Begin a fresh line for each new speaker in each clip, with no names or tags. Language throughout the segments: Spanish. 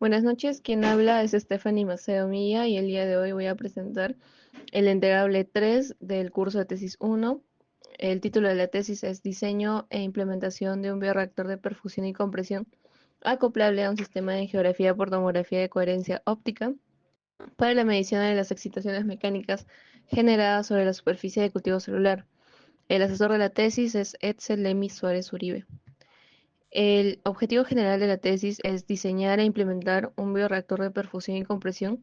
Buenas noches, quien habla es Stephanie Maceo Milla y el día de hoy voy a presentar el entregable 3 del curso de tesis 1. El título de la tesis es Diseño e implementación de un bioreactor de perfusión y compresión acoplable a un sistema de geografía por tomografía de coherencia óptica para la medición de las excitaciones mecánicas generadas sobre la superficie de cultivo celular. El asesor de la tesis es Edsel Lemi Suárez Uribe. El objetivo general de la tesis es diseñar e implementar un bioreactor de perfusión y compresión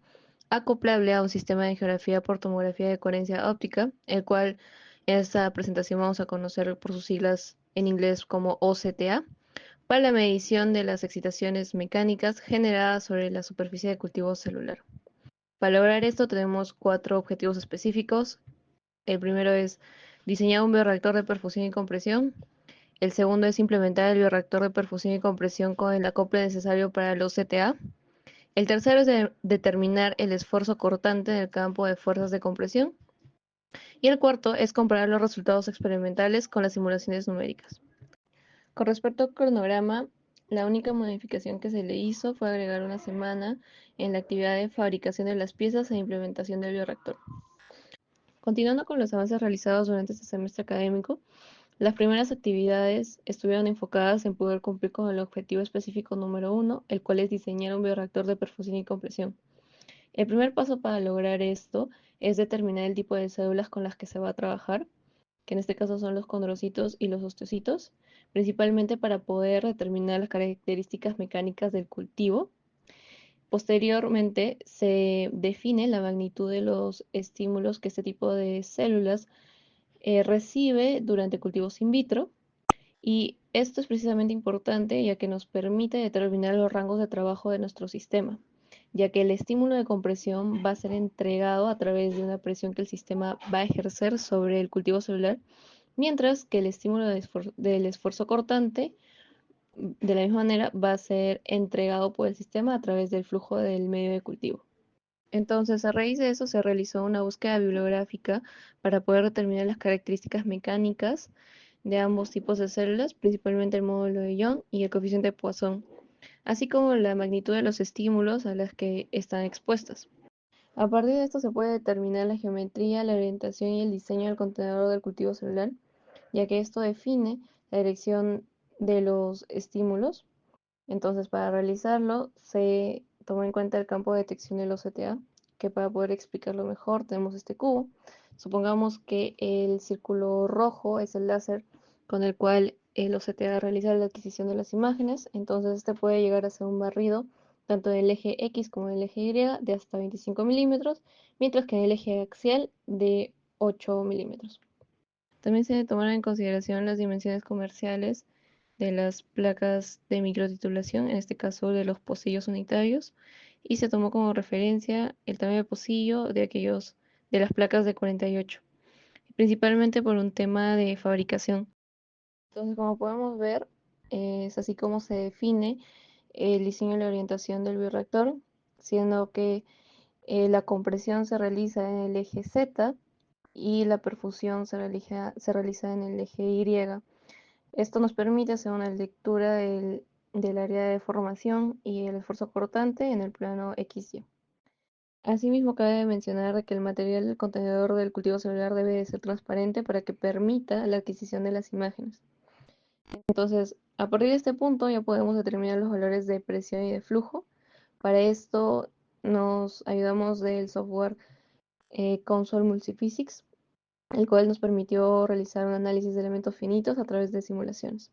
acoplable a un sistema de geografía por tomografía de coherencia óptica, el cual en esta presentación vamos a conocer por sus siglas en inglés como OCTA, para la medición de las excitaciones mecánicas generadas sobre la superficie de cultivo celular. Para lograr esto tenemos cuatro objetivos específicos. El primero es diseñar un bioreactor de perfusión y compresión. El segundo es implementar el bioreactor de perfusión y compresión con el acople necesario para los CTA. El tercero es determinar el esfuerzo cortante en el campo de fuerzas de compresión. Y el cuarto es comparar los resultados experimentales con las simulaciones numéricas. Con respecto al cronograma, la única modificación que se le hizo fue agregar una semana en la actividad de fabricación de las piezas e implementación del bioreactor. Continuando con los avances realizados durante este semestre académico, las primeras actividades estuvieron enfocadas en poder cumplir con el objetivo específico número 1, el cual es diseñar un bioreactor de perfusión y compresión. El primer paso para lograr esto es determinar el tipo de células con las que se va a trabajar, que en este caso son los condrocitos y los osteocitos, principalmente para poder determinar las características mecánicas del cultivo. Posteriormente se define la magnitud de los estímulos que este tipo de células recibe durante cultivos in vitro. Y esto es precisamente importante ya que nos permite determinar los rangos de trabajo de nuestro sistema, ya que el estímulo de compresión va a ser entregado a través de una presión que el sistema va a ejercer sobre el cultivo celular, mientras que el estímulo del esfuerzo cortante, de la misma manera, va a ser entregado por el sistema a través del flujo del medio de cultivo. Entonces, a raíz de eso se realizó una búsqueda bibliográfica para poder determinar las características mecánicas de ambos tipos de células, principalmente el módulo de Young y el coeficiente de Poisson, así como la magnitud de los estímulos a las que están expuestas. A partir de esto se puede determinar la geometría, la orientación y el diseño del contenedor del cultivo celular, ya que esto define la dirección de los estímulos. Entonces, para realizarlo, se toma en cuenta el campo de detección del OCTA, que para poder explicarlo mejor tenemos este cubo. Supongamos que el círculo rojo es el láser con el cual el OCTA realiza la adquisición de las imágenes. Entonces, este puede llegar a ser un barrido tanto del eje X como del eje Y de hasta 25 milímetros, mientras que en el eje axial de 8 milímetros. También se tomaron en consideración las dimensiones comerciales de las placas de microtitulación, en este caso de los pocillos unitarios, y se tomó como referencia el tamaño de pocillo de las placas de 48, principalmente por un tema de fabricación. Entonces, como podemos ver, es así como se define el diseño y la orientación del bioreactor, siendo que la compresión se realiza en el eje Z y la perfusión se realiza en el eje Y. Esto nos permite hacer una lectura del área de formación y el esfuerzo cortante en el plano XY. Asimismo, cabe mencionar que el material del contenedor del cultivo celular debe de ser transparente para que permita la adquisición de las imágenes. Entonces, a partir de este punto ya podemos determinar los valores de presión y de flujo. Para esto nos ayudamos del software Console Multiphysics, el cual nos permitió realizar un análisis de elementos finitos a través de simulaciones.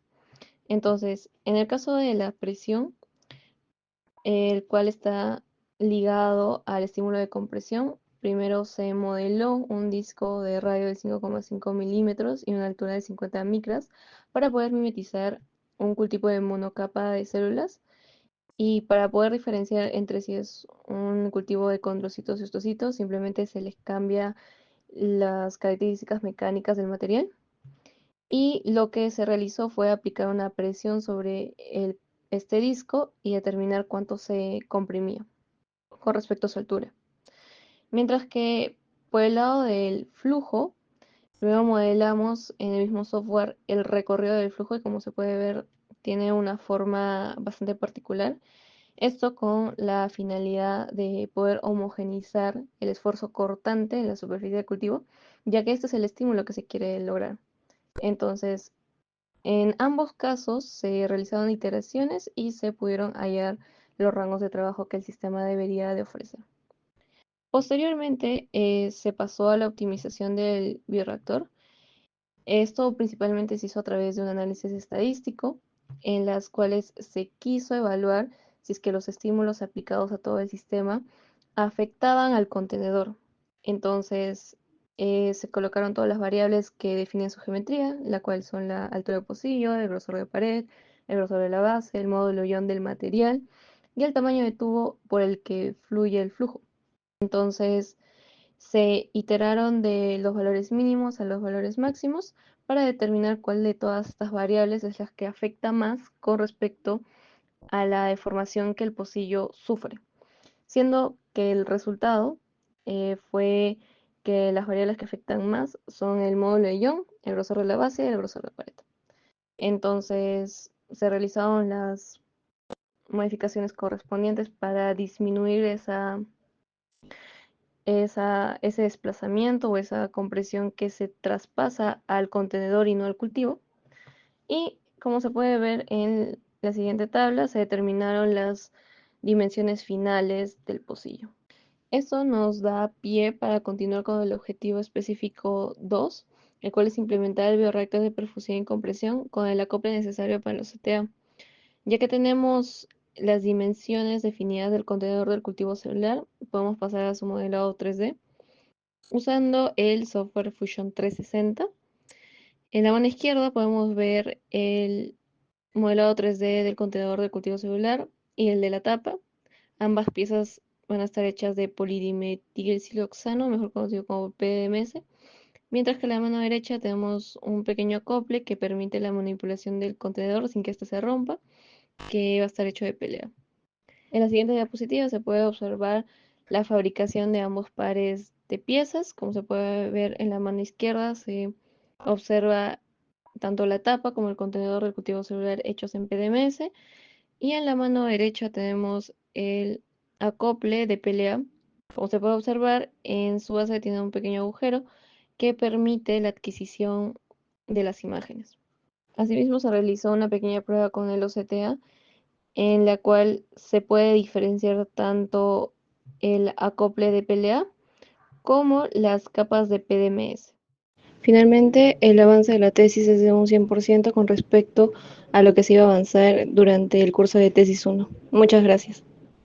Entonces, en el caso de la presión, el cual está ligado al estímulo de compresión, primero se modeló un disco de radio de 5,5 milímetros y una altura de 50 micras para poder mimetizar un cultivo de monocapa de células y para poder diferenciar entre si es un cultivo de condrocitos y ostocitos, simplemente se les cambia las características mecánicas del material. Y lo que se realizó fue aplicar una presión sobre este disco y determinar cuánto se comprimía con respecto a su altura. Mientras que por el lado del flujo, luego modelamos en el mismo software el recorrido del flujo y como se puede ver tiene una forma bastante particular Esto con la finalidad de poder homogeneizar el esfuerzo cortante en la superficie de cultivo, ya que este es el estímulo que se quiere lograr. Entonces, en ambos casos se realizaron iteraciones y se pudieron hallar los rangos de trabajo que el sistema debería de ofrecer. Posteriormente, se pasó a la optimización del bioreactor. Esto principalmente se hizo a través de un análisis estadístico, en las cuales se quiso evaluar si es que los estímulos aplicados a todo el sistema afectaban al contenedor. Entonces, se colocaron todas las variables que definen su geometría, la cual son la altura de pocillo, el grosor de pared, el grosor de la base, el módulo ion del material y el tamaño de tubo por el que fluye el flujo. Entonces, se iteraron de los valores mínimos a los valores máximos para determinar cuál de todas estas variables es la que afecta más con respecto a la deformación que el pocillo sufre, siendo que el resultado fue que las variables que afectan más son el módulo de Young, el grosor de la base y el grosor de pared. Entonces se realizaron las modificaciones correspondientes para disminuir ese desplazamiento o esa compresión que se traspasa al contenedor y no al cultivo. Y como se puede ver en la siguiente tabla, se determinaron las dimensiones finales del pocillo. Esto nos da pie para continuar con el objetivo específico 2, el cual es implementar el bioreactor de perfusión y compresión con el acople necesario para los CTA. Ya que tenemos las dimensiones definidas del contenedor del cultivo celular, podemos pasar a su modelado 3D usando el software Fusion 360. En la mano izquierda podemos ver el modelado 3D del contenedor de cultivo celular y el de la tapa. Ambas piezas van a estar hechas de polidimetilsiloxano, mejor conocido como PDMS, mientras que en la mano derecha tenemos un pequeño acople que permite la manipulación del contenedor sin que éste se rompa, que va a estar hecho de PLA. En la siguiente diapositiva se puede observar la fabricación de ambos pares de piezas. Como se puede ver en la mano izquierda, se observa tanto la tapa como el contenedor del cultivo celular hechos en PDMS. Y en la mano derecha tenemos el acople de PLA. Como se puede observar, en su base tiene un pequeño agujero que permite la adquisición de las imágenes. Asimismo, se realizó una pequeña prueba con el OCTA en la cual se puede diferenciar tanto el acople de PLA como las capas de PDMS. Finalmente, el avance de la tesis es de un 100% con respecto a lo que se iba a avanzar durante el curso de tesis 1. Muchas gracias.